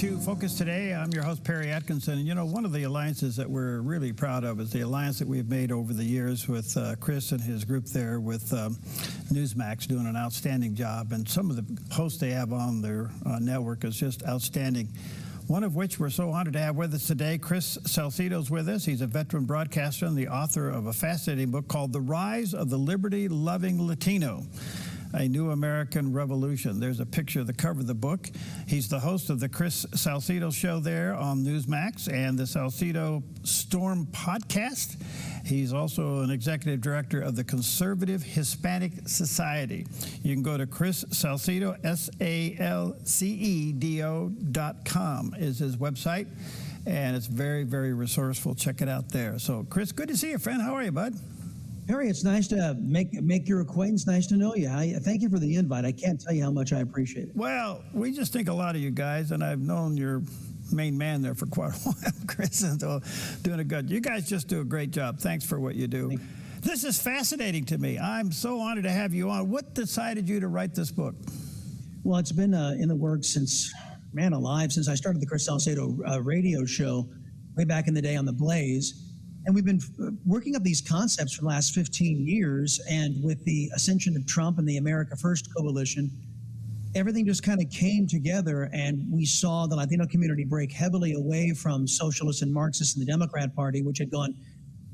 to Focus Today. I'm your host, Perry Atkinson. And, you know, one of the alliances that we're really proud of is the alliance that we've made over the years with Chris and his group there with Newsmax doing an outstanding job. And some of the hosts they have on their network is just outstanding. One of which we're so honored to have with us today. Chris Salcedo's with us. He's a veteran broadcaster and the author of a fascinating book called The Rise of the Liberty-Loving Latino, A New American Revolution. There's a picture of the cover of the book. He's the host of the Chris Salcedo Show there on Newsmax and the Salcedo Storm podcast. He's also an executive director of the Conservative Hispanic Society. You can go to Chris Salcedo, SALCEDO.com is his website, and it's very, very resourceful. Check it out there. So, Chris, good to see you, friend. How are you, bud? Harry, it's nice to make your acquaintance. Nice to know you. Thank you for the invite. I can't tell you how much I appreciate it. Well, we just think a lot of you guys, and I've known your main man there for quite a while, Chris, and so doing a good. You guys just do a great job. Thanks for what you do. This is fascinating to me. I'm so honored to have you on. What decided you to write this book? Well, it's been in the works since, man alive, since I started the Chris Salcedo radio show way back in the day on the Blaze. And we've been working up these concepts for the last 15 years. And with the ascension of Trump and the America First coalition, everything just kind of came together, and we saw the Latino community break heavily away from socialists and Marxists in the Democrat Party, which had gone,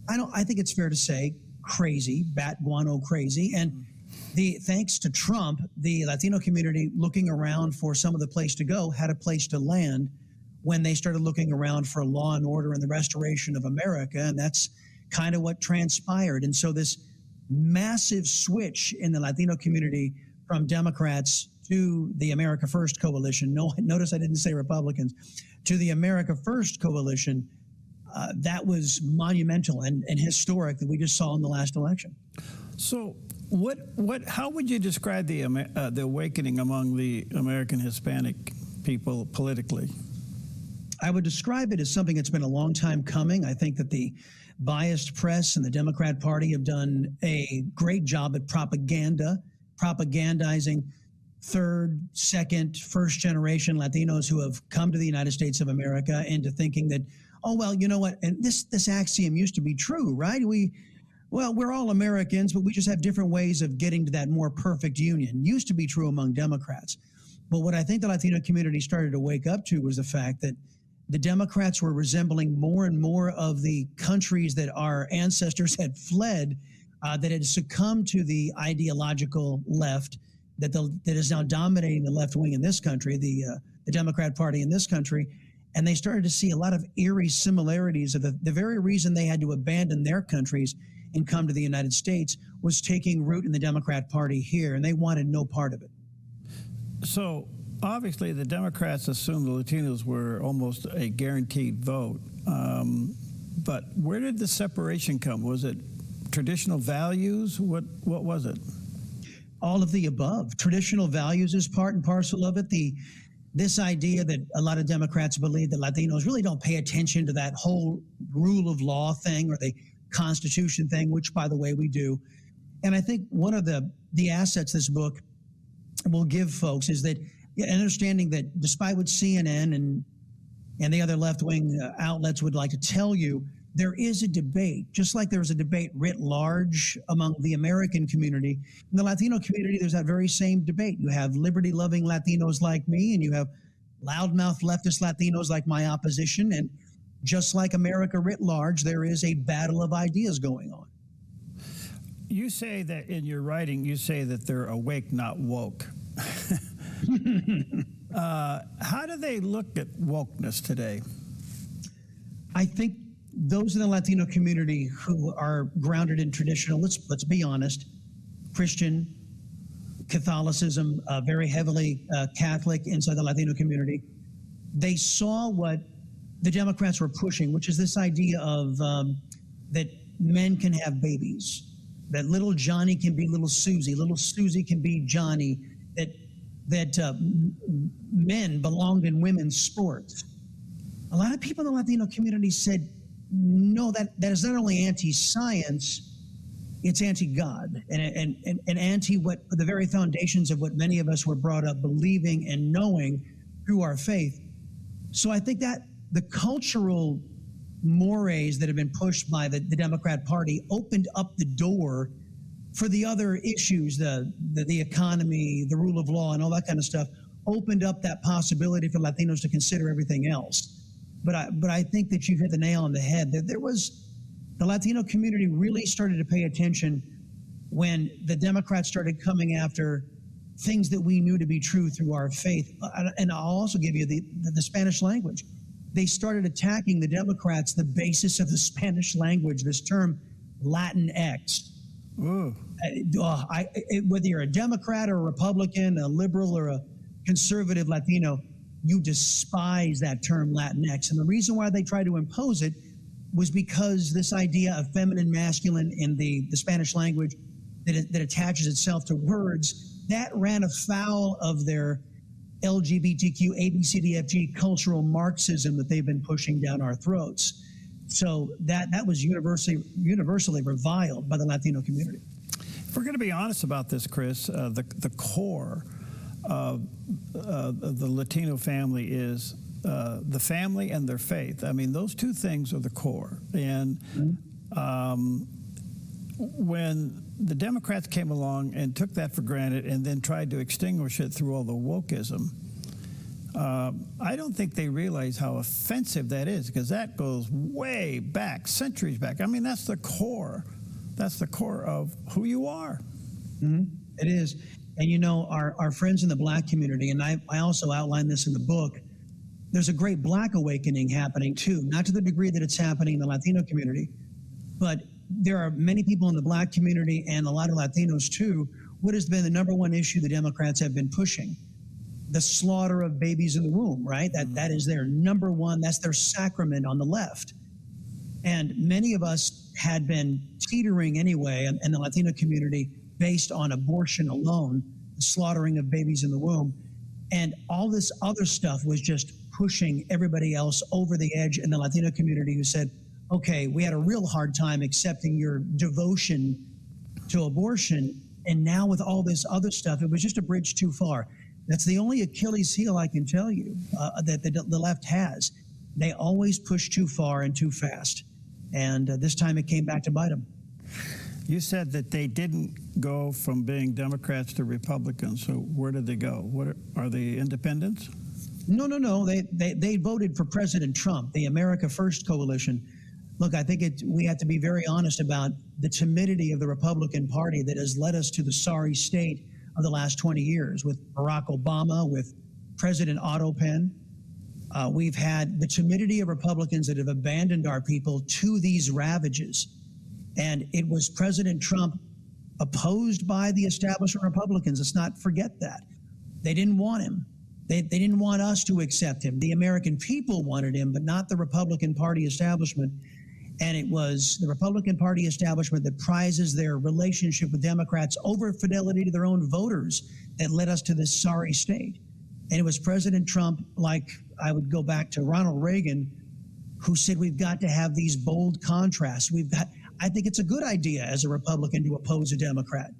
I think it's fair to say, crazy, bat guano crazy. And thanks to Trump, the Latino community, looking around for some of the place to go, had a place to land when they started looking around for law and order and the restoration of America. And that's kind of what transpired. And so this massive switch in the Latino community from Democrats to the America First coalition, notice I didn't say Republicans, to the America First coalition, that was monumental and historic that we just saw in the last election. So how would you describe the awakening among the American Hispanic people politically? I would describe it as something that's been a long time coming. I think that the biased press and the Democrat Party have done a great job at propagandizing third, second, first generation Latinos who have come to the United States of America into thinking that, oh, well, you know what? And this axiom used to be true, right? We're all Americans, but we just have different ways of getting to that more perfect union. Used to be true among Democrats. But what I think the Latino community started to wake up to was the fact that the Democrats were resembling more and more of the countries that our ancestors had fled, that had succumbed to the ideological left that is now dominating the left wing in this country, the Democrat Party in this country. And they started to see a lot of eerie similarities of the very reason they had to abandon their countries and come to the United States was taking root in the Democrat Party here, and they wanted no part of it. So obviously the Democrats assumed the Latinos were almost a guaranteed vote. But where did the separation come? Was it traditional values? What was it? All of the above. Traditional values is part and parcel of it. This idea that a lot of Democrats believe that Latinos really don't pay attention to that whole rule of law thing or the Constitution thing, which, by the way, we do. And I think one of the assets this book will give folks is that understanding that despite what CNN and the other left-wing outlets would like to tell you, there is a debate, just like there was a debate writ large among the American community. In the Latino community, there's that very same debate. You have liberty-loving Latinos like me, and you have loudmouth leftist Latinos like my opposition. And just like America writ large, there is a battle of ideas going on. You say that in your writing, you say that they're awake, not woke. How do they look at wokeness today? I think those in the Latino community who are grounded in traditional, let's be honest, Christian, Catholicism, very heavily Catholic inside the Latino community, they saw what the Democrats were pushing, which is this idea of that men can have babies, that little Johnny can be little Susie can be Johnny, that men belonged in women's sports. A lot of people in the Latino community said, no, that is not only anti-science, it's anti-God and anti what the very foundations of what many of us were brought up believing and knowing through our faith. So I think that the cultural mores that have been pushed by the Democrat Party opened up the door for the other issues, the economy, the rule of law, and all that kind of stuff, opened up that possibility for Latinos to consider everything else. But I think that you've hit the nail on the head. That the Latino community really started to pay attention when the Democrats started coming after things that we knew to be true through our faith. And I'll also give you the Spanish language. They started attacking the Democrats, the basis of the Spanish language, this term Latinx. Ooh. Whether you're a Democrat or a Republican, a liberal or a conservative Latino, you despise that term Latinx. And the reason why they tried to impose it was because this idea of feminine, masculine in the Spanish language that attaches itself to words, that ran afoul of their LGBTQ, ABCDFG cultural Marxism that they've been pushing down our throats. So that was universally reviled by the Latino community. If we're going to be honest about this, Chris, the core of the Latino family is the family and their faith. I mean, those two things are the core. And when the Democrats came along and took that for granted and then tried to extinguish it through all the wokeism, I don't think they realize how offensive that is, because that goes way back, centuries back. I mean, that's the core. That's the core of who you are. Mm-hmm. It is. And you know, our friends in the Black community, and I also outline this in the book, there's a great Black awakening happening too, not to the degree that it's happening in the Latino community, but there are many people in the Black community and a lot of Latinos too. What has been the number one issue the Democrats have been pushing? The slaughter of babies in the womb, right? That is their number one, that's their sacrament on the left. And many of us had been teetering anyway in the Latino community based on abortion alone, the slaughtering of babies in the womb. And all this other stuff was just pushing everybody else over the edge in the Latino community, who said, okay, we had a real hard time accepting your devotion to abortion. And now with all this other stuff, it was just a bridge too far. That's the only Achilles heel I can tell you that the left has. They always push too far and too fast. And this time it came back to bite them. You said that they didn't go from being Democrats to Republicans. So where did they go? What are they, independents? No. They voted for President Trump, the America First coalition. Look, I think we have to be very honest about the timidity of the Republican Party that has led us to the sorry state of the last 20 years with Barack Obama, with President Otto Penn. We've had the timidity of Republicans that have abandoned our people to these ravages. And it was President Trump, opposed by the establishment Republicans. Let's not forget that. They didn't want him. They didn't want us to accept him. The American people wanted him, but not the Republican Party establishment. And it was the Republican Party establishment that prizes their relationship with Democrats over fidelity to their own voters that led us to this sorry state. And it was President Trump, like I would go back to Ronald Reagan, who said we've got to have these bold contrasts. I think it's a good idea as a Republican to oppose a Democrat.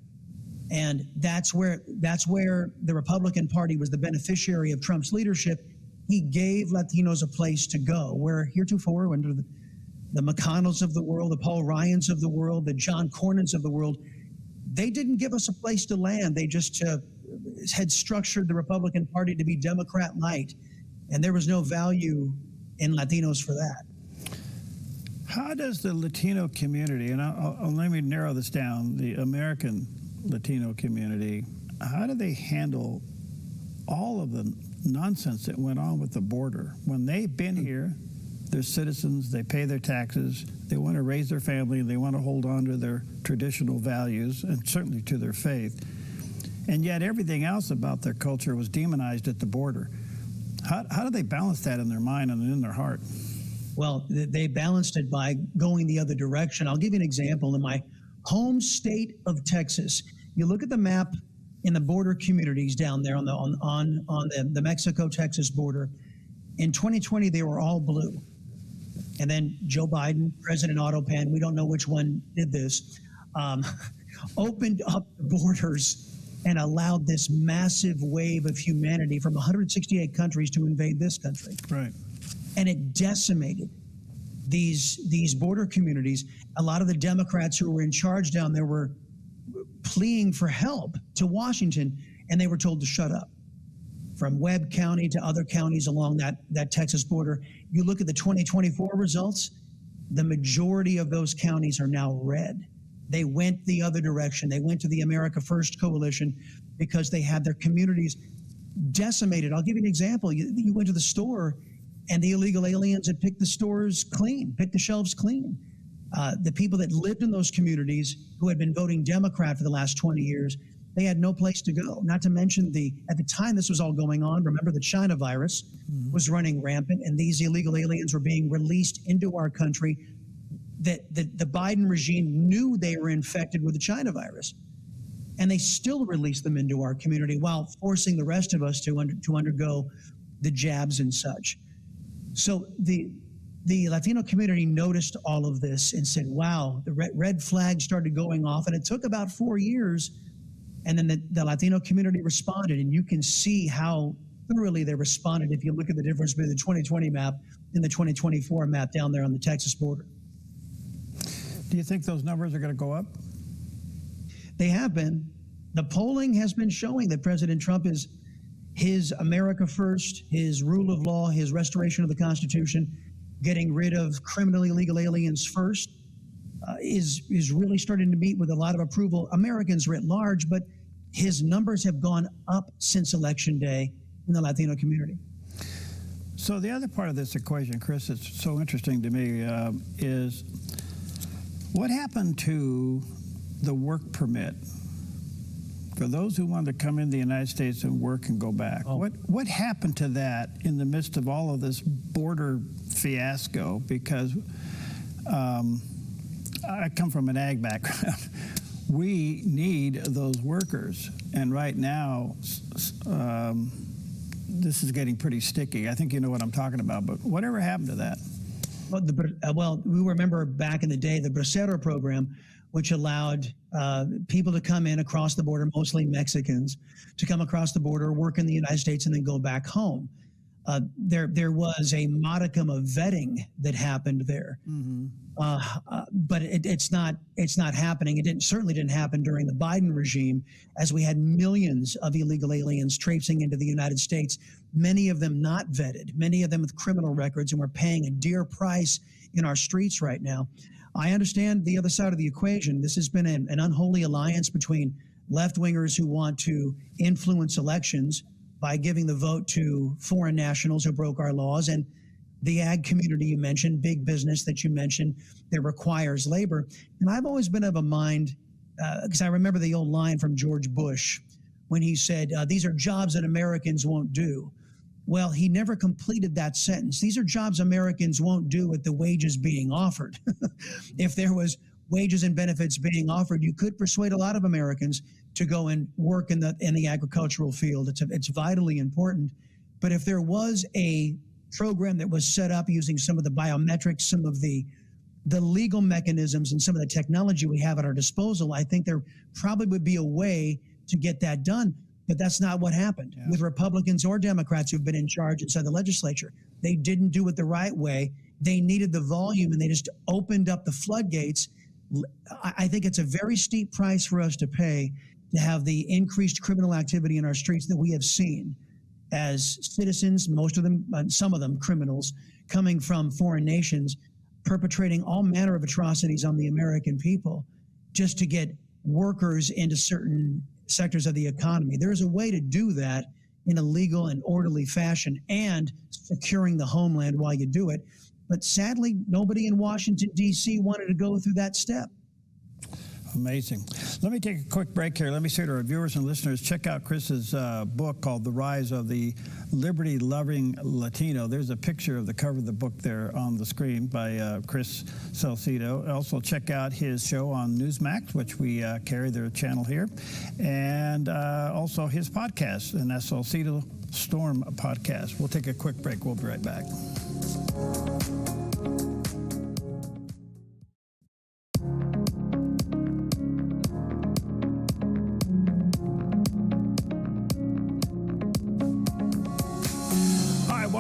And that's where the Republican Party was the beneficiary of Trump's leadership. He gave Latinos a place to go, where heretofore, under the McConnells of the world, the Paul Ryans of the world, the John Cornyn's of the world, they didn't give us a place to land. They just had structured the Republican Party to be Democrat light. And there was no value in Latinos for that. How does the Latino community, and let me narrow this down, the American Latino community, how do they handle all of the nonsense that went on with the border? When they've been here, they're citizens, they pay their taxes, they want to raise their family, and they want to hold on to their traditional values, and certainly to their faith. And yet everything else about their culture was demonized at the border. How do they balance that in their mind and in their heart? Well, they balanced it by going the other direction. I'll give you an example. In my home state of Texas, you look at the map in the border communities down there on the Mexico-Texas border. In 2020, they were all blue. And then Joe Biden, President Otto Penn, we don't know which one did this, opened up the borders and allowed this massive wave of humanity from 168 countries to invade this country. Right. and it decimated these border communities. A lot of the Democrats who were in charge down there were pleading for help to Washington, and they were told to shut up. From Webb County to other counties along that Texas border, you look at the 2024 results, the majority of those counties are now red. They went the other direction. They went to the America First coalition because they had their communities decimated. I'll give you an example. You went to the store, and the illegal aliens had picked the stores clean, picked the shelves clean. The people that lived in those communities who had been voting Democrat for the last 20 years, they had no place to go. Not to mention at the time this was all going on, remember the China virus was running rampant, and these illegal aliens were being released into our country. That the Biden regime knew they were infected with the China virus, and they still released them into our community while forcing the rest of us to undergo the jabs and such. So the Latino community noticed all of this and said, wow, the red flag started going off, and it took about 4 years. And then the Latino community responded, and you can see how thoroughly they responded if you look at the difference between the 2020 map and the 2024 map down there on the Texas border. Do you think those numbers are going to go up? They have been. The polling has been showing that President Trump is his America First, his rule of law, his restoration of the Constitution, getting rid of criminally illegal aliens first, is really starting to meet with a lot of approval. Americans writ large, but his numbers have gone up since Election Day in the Latino community. So the other part of this equation, Chris, that's so interesting to me is what happened to the work permit for those who wanted to come into the United States and work and go back? Oh. What happened to that in the midst of all of this border fiasco? Because I come from an ag background. We need those workers, and right now this is getting pretty sticky. I think you know what I'm talking about, but whatever happened to that? Well, we remember back in the day the Bracero program, which allowed people to come in across the border, mostly Mexicans, to come across the border, work in the United States, and then go back home. There was a modicum of vetting that happened there, but it's not happening. It certainly didn't happen during the Biden regime, as we had millions of illegal aliens traipsing into the United States, many of them not vetted, many of them with criminal records, and we're paying a dear price in our streets right now. I understand the other side of the equation. This has been an unholy alliance between left-wingers who want to influence elections by giving the vote to foreign nationals who broke our laws, and the ag community you mentioned, big business that you mentioned, that requires labor. And I've always been of a mind, because I remember the old line from George Bush when he said, these are jobs that Americans won't do. Well, he never completed that sentence. These are jobs Americans won't do at the wages being offered. If there was wages and benefits being offered, you could persuade a lot of Americans to go and work in the agricultural field. It's vitally important. But if there was a program that was set up using some of the biometrics, some of the legal mechanisms, and some of the technology we have at our disposal, I think there probably would be a way to get that done. But that's not what happened with Republicans or Democrats who've been in charge inside the legislature. They didn't do it the right way. They needed the volume, and they just opened up the floodgates. I think it's a very steep price for us to pay to have the increased criminal activity in our streets that we have seen as citizens, most of them, some of them criminals, coming from foreign nations, perpetrating all manner of atrocities on the American people just to get workers into certain sectors of the economy. There is a way to do that in a legal and orderly fashion and securing the homeland while you do it. But sadly, nobody in Washington, D.C. wanted to go through that step. Amazing. Let me take a quick break here. Let me say to our viewers and listeners, check out Chris's book called The Rise of the Liberty-Loving Latino. There's a picture of the cover of the book there on the screen by Chris Salcedo. Also check out his show on Newsmax, which we carry their channel here, and also his podcast, and that's Salcedo Storm Podcast. We'll take a quick break. We'll be right back.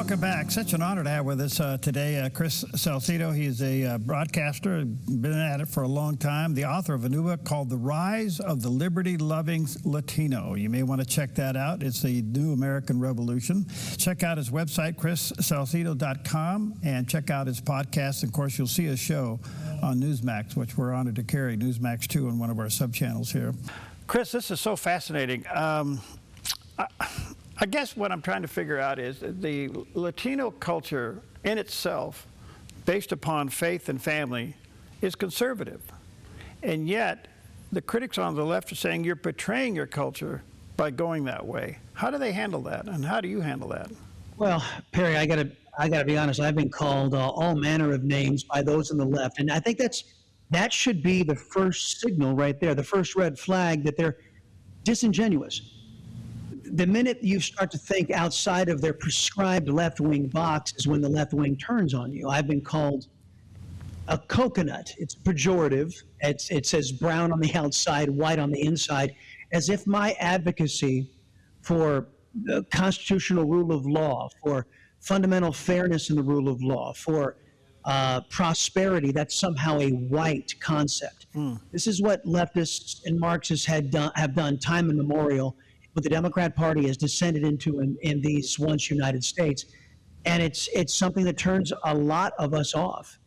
Welcome back. Such an honor to have with us today Chris Salcedo. He's a broadcaster, been at it for a long time, the author of a new book called The Rise of the Liberty-Loving Latino. You may want to check that out. It's the new American Revolution. Check out his website, chrissalcedo.com, and check out his podcast. And of course, you'll see his show on Newsmax, which we're honored to carry, Newsmax 2 on one of our sub-channels here. Chris, this is so fascinating. I guess what I'm trying to figure out is the Latino culture in itself, based upon faith and family, is conservative. And yet, the critics on the left are saying you're betraying your culture by going that way. How do they handle that, and how do you handle that? Well, Perry, I gotta be honest. I've been called all manner of names by those on the left, and I think that should be the first signal right there, the first red flag that they're disingenuous. The minute you start to think outside of their prescribed left-wing box is when the left wing turns on you. I've been called a coconut. It's pejorative. It says brown on the outside, white on the inside, as if my advocacy for the constitutional rule of law, for fundamental fairness in the rule of law, for prosperity, that's somehow a white concept. This is what leftists and Marxists have done time immemorial. What the Democrat Party has descended into in these once United States, and it's something that turns a lot of us off.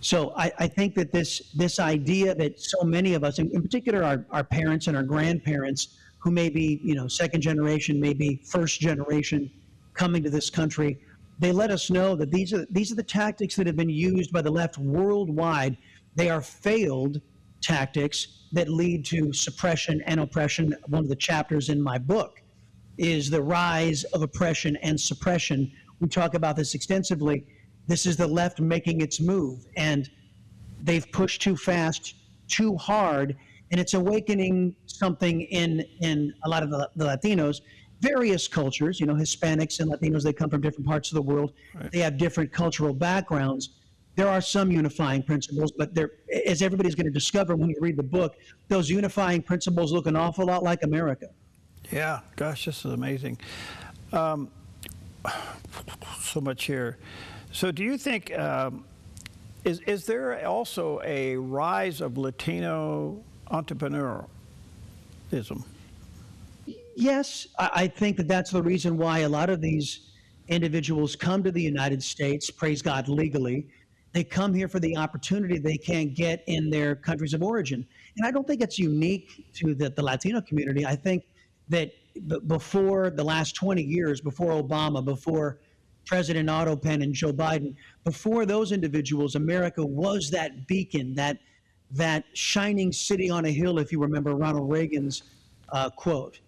So I think that this idea that so many of us, in particular our parents and our grandparents, who may be second generation, maybe first generation coming to this country, they let us know that these are the tactics that have been used by the left worldwide. They are failed tactics that lead to suppression and oppression. One of the chapters in my book is the rise of oppression and suppression. We talk about this extensively. This is the left making its move, and they've pushed too fast, too hard, and it's awakening something in a lot of the Latinos, various cultures, Hispanics and Latinos, they come from different parts of the world. Right. They have different cultural backgrounds. There are some unifying principles, but as everybody's going to discover when you read the book, those unifying principles look an awful lot like America. Yeah, gosh, this is amazing. So much here. So do you think, is there also a rise of Latino entrepreneurialism? Yes, I think that's the reason why a lot of these individuals come to the United States, praise God, legally. They come here for the opportunity they can't get in their countries of origin. And I don't think it's unique to the Latino community. I think that before the last 20 years, before Obama, before President Otto Penn and Joe Biden, before those individuals, America was that beacon, that shining city on a hill, if you remember Ronald Reagan's quote,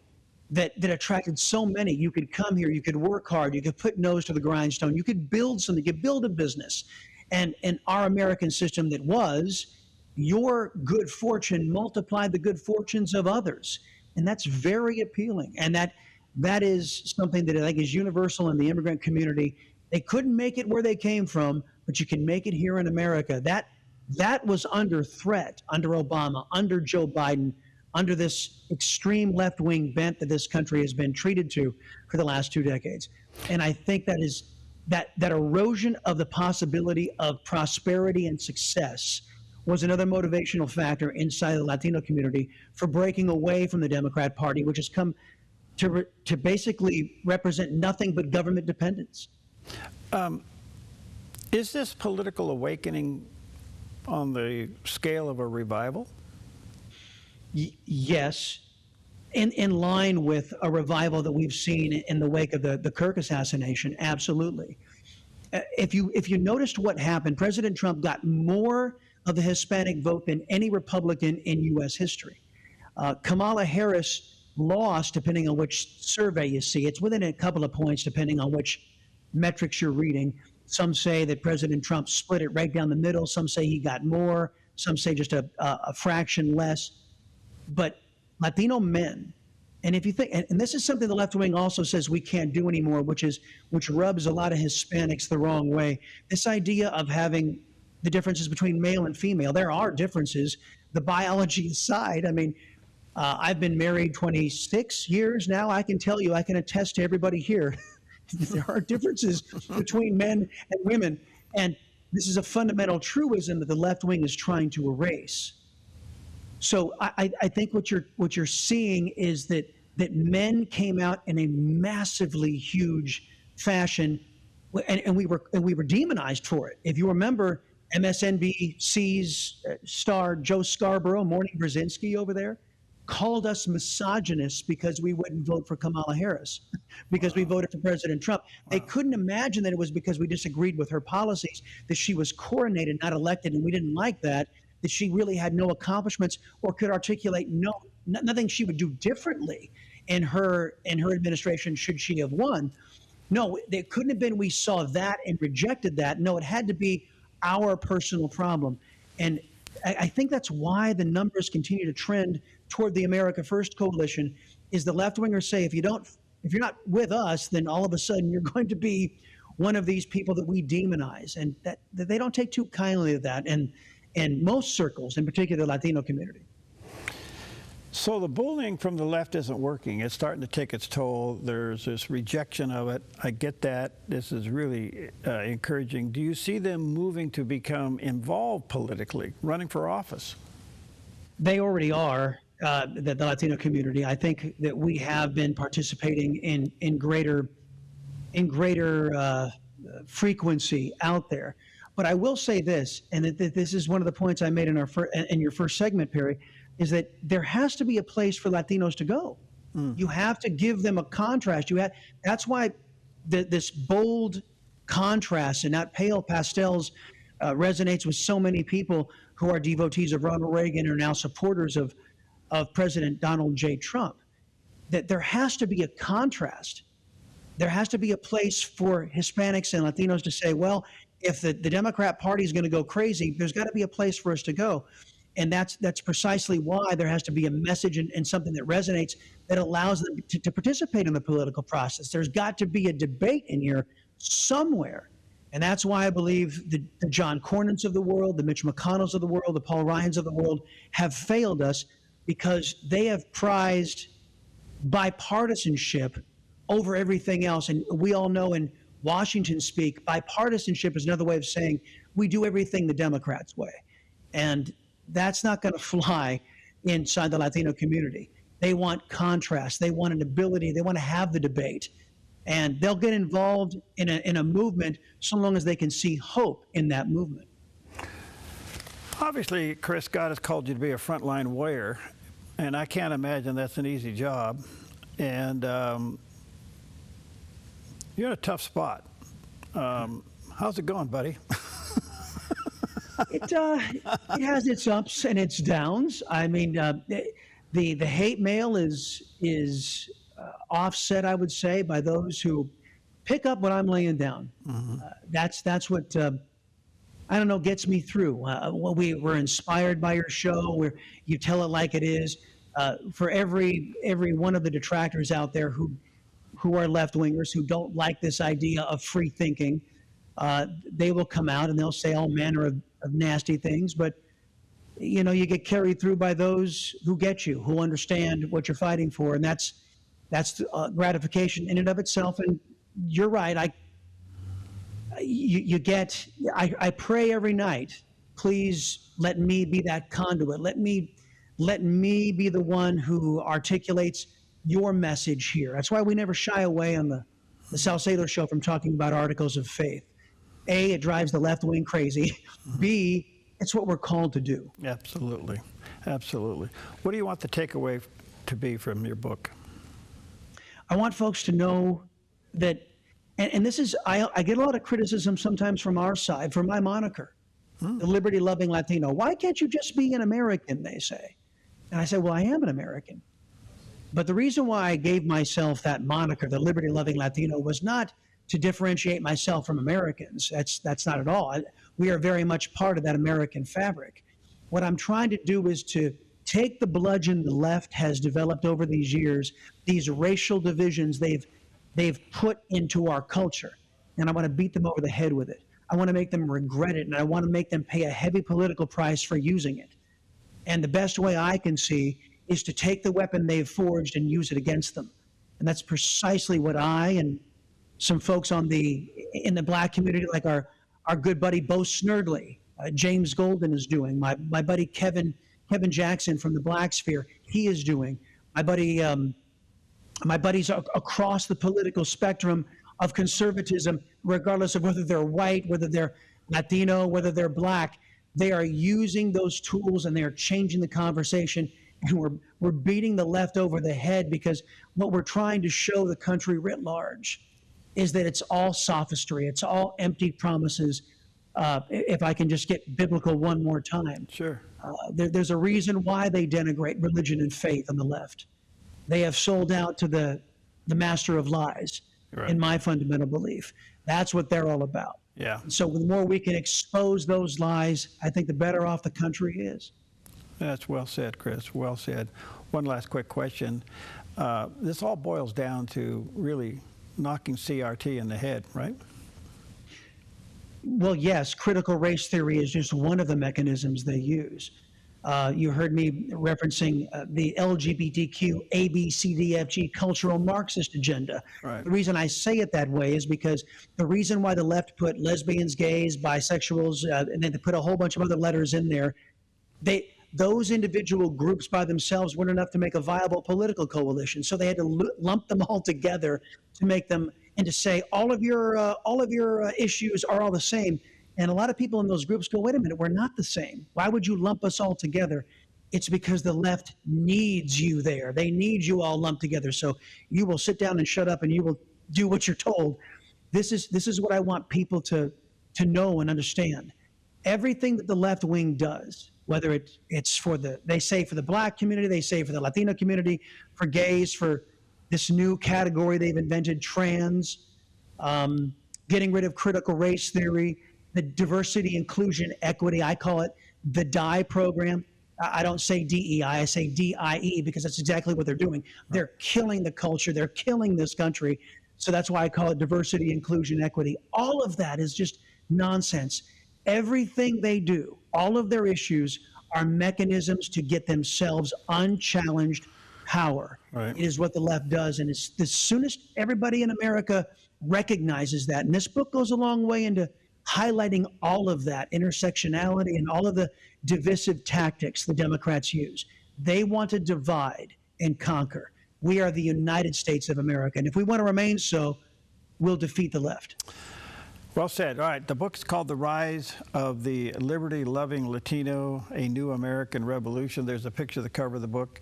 that attracted so many. You could come here, you could work hard, you could put nose to the grindstone, you could build something, you could build a business. And our American system that was, your good fortune multiplied the good fortunes of others. And that's very appealing. And that is something that I think is universal in the immigrant community. They couldn't make it where they came from, but you can make it here in America. That was under threat under Obama, under Joe Biden, under this extreme left-wing bent that this country has been treated to for the last 2 decades. And I think that erosion of the possibility of prosperity and success was another motivational factor inside the Latino community for breaking away from the Democrat Party, which has come to basically represent nothing but government dependence. Is this political awakening on the scale of a revival? Yes. In line with a revival that we've seen in the wake of the Kirk assassination, absolutely. If you noticed what happened, President Trump got more of the Hispanic vote than any Republican in U.S. history. Kamala Harris lost, depending on which survey you see. It's within a couple of points, depending on which metrics you're reading. Some say that President Trump split it right down the middle. Some say he got more. Some say just a fraction less. But Latino men, and if you think, and this is something the left wing also says we can't do anymore, which rubs a lot of Hispanics the wrong way. This idea of having the differences between male and female, there are differences. The biology aside, I mean, I've been married 26 years now. I can tell you, I can attest to everybody here. There are differences between men and women. And this is a fundamental truism that the left wing is trying to erase. So I think what you're seeing is that men came out in a massively huge fashion, and we were demonized for it. If you remember, MSNBC's star Joe Scarborough, Morning Brzezinski over there, called us misogynists because we wouldn't vote for Kamala Harris, because we voted for President Trump. They couldn't imagine that it was because we disagreed with her policies, that she was coronated, not elected, and we didn't like that she really had no accomplishments or could articulate nothing she would do differently in her administration should she have won. No, it couldn't have been we saw that and rejected that. No, it had to be our personal problem. And I think that's why the numbers continue to trend toward the America First coalition, is the left-wingers say, if you're not with us, then all of a sudden you're going to be one of these people that we demonize. And that they don't take too kindly to that. And most circles, in particular the Latino community. So the bullying from the left isn't working. It's starting to take its toll. There's this rejection of it. I get that. This is really encouraging. Do you see them moving to become involved politically, running for office? They already are, the Latino community. I think that we have been participating in greater frequency out there. But I will say this, and this is one of the points I made in your first segment, Perry, is that there has to be a place for Latinos to go. You have to give them a contrast. That's why this bold contrast and not pale pastels resonates with so many people who are devotees of Ronald Reagan and are now supporters of President Donald J. Trump. That there has to be a contrast. There has to be a place for Hispanics and Latinos to say, well, if the Democrat Party is going to go crazy, there's got to be a place for us to go. And that's precisely why there has to be a message and something that resonates that allows them to participate in the political process. There's got to be a debate in here somewhere. And that's why I believe the John Cornyn's of the world, the Mitch McConnell's of the world, the Paul Ryans of the world have failed us, because they have prized bipartisanship over everything else. And we all know in Washington speak, bipartisanship is another way of saying we do everything the Democrats' way. And that's not going to fly inside the Latino community. They want contrast. They want an ability. They want to have the debate. And they'll get involved in a movement so long as they can see hope in that movement. Obviously, Chris, God has called you to be a frontline warrior, and I can't imagine that's an easy job. And you're in a tough spot. How's it going, buddy? It has its ups and its downs. I mean, the hate mail is offset, I would say, by those who pick up what I'm laying down. That's what I don't know gets me through. We're inspired by your show, where you tell it like it is. For every one of the detractors out there who are left-wingers, who don't like this idea of free thinking, they will come out and they'll say all manner of nasty things. But you know, you get carried through by those who get you, who understand what you're fighting for, and that's gratification in and of itself. And you're right. I pray every night, please let me be that conduit. Let me be the one who articulates your message here. That's why we never shy away on the Salcedo show from talking about articles of faith. A, it drives the left wing crazy. B, it's what we're called to do. Absolutely. Absolutely. What do you want the takeaway to be from your book? I want folks to know that, and this is, I get a lot of criticism sometimes from our side for my moniker, the Liberty-Loving Latino. Why can't you just be an American, they say. And I say, well, I am an American. But the reason why I gave myself that moniker, the Liberty-Loving Latino, was not to differentiate myself from Americans. That's not at all. We are very much part of that American fabric. What I'm trying to do is to take the bludgeon the left has developed over these years, these racial divisions they've put into our culture, and I want to beat them over the head with it. I want to make them regret it, and I want to make them pay a heavy political price for using it. And the best way I can see is to take the weapon they've forged and use it against them. And that's precisely what I and some folks in the black community, like our good buddy Bo Snerdley, James Golden is doing. My buddy Kevin Jackson from the Black Sphere, he is doing. My buddies across the political spectrum of conservatism, regardless of whether they're white, whether they're Latino, whether they're black, they are using those tools and they are changing the conversation. And we're beating the left over the head, because what we're trying to show the country writ large is that it's all sophistry. It's all empty promises. If I can just get biblical one more time. Sure. There's a reason why they denigrate religion and faith on the left. They have sold out to the master of lies, right, in my fundamental belief. That's what they're all about. Yeah. And so the more we can expose those lies, I think the better off the country is. That's well said, Chris. Well said. One last quick question. This all boils down to really knocking CRT in the head, right? Well, yes, critical race theory is just one of the mechanisms they use. You heard me referencing the LGBTQ ABCDFG cultural Marxist agenda. Right. The reason I say it that way is because the reason why the left put lesbians, gays, bisexuals, and then they put a whole bunch of other letters in there, those individual groups by themselves weren't enough to make a viable political coalition. So they had to lump them all together to make them, and to say all of your issues are all the same. And a lot of people in those groups go, wait a minute, we're not the same. Why would you lump us all together? It's because the left needs you there. They need you all lumped together. So you will sit down and shut up and you will do what you're told. This is what I want people to know and understand. Everything that the left wing does, whether it's for they say for the black community, they say for the Latino community, for gays, for this new category they've invented, trans, getting rid of critical race theory, the diversity, inclusion, equity. I call it the DIE program. I don't say DEI, I say DIE, because that's exactly what they're doing. They're killing the culture. They're killing this country. So that's why I call it diversity, inclusion, equity. All of that is just nonsense. Everything they do, all of their issues are mechanisms to get themselves unchallenged power. Right. It is what the left does. And as soon as everybody in America recognizes that, and this book goes a long way into highlighting all of that intersectionality and all of the divisive tactics the Democrats use. They want to divide and conquer. We are the United States of America. And if we want to remain so, we'll defeat the left. Well said. All right. The book's called The Rise of the Liberty-Loving Latino, A New American Revolution. There's a picture of the cover of the book.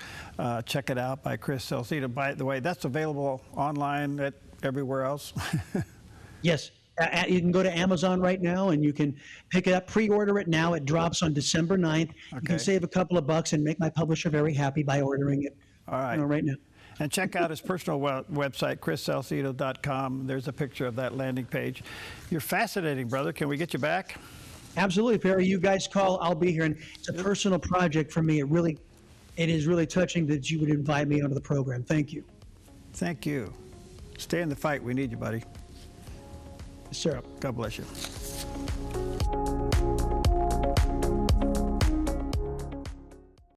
Check it out, by Chris Salcedo. By the way, that's available online at everywhere else. Yes. You can go to Amazon right now and you can pick it up, pre-order it now. It drops on December 9th. Okay. You can save a couple of bucks and make my publisher very happy by ordering it. All right. Right now. And check out his personal website, chrissalcedo.com. There's a picture of that landing page. You're fascinating, brother. Can we get you back? Absolutely, Perry. You guys call, I'll be here. And it's a personal project for me. It is really touching that you would invite me onto the program. Thank you. Thank you. Stay in the fight. We need you, buddy. Yes, sir. God bless you.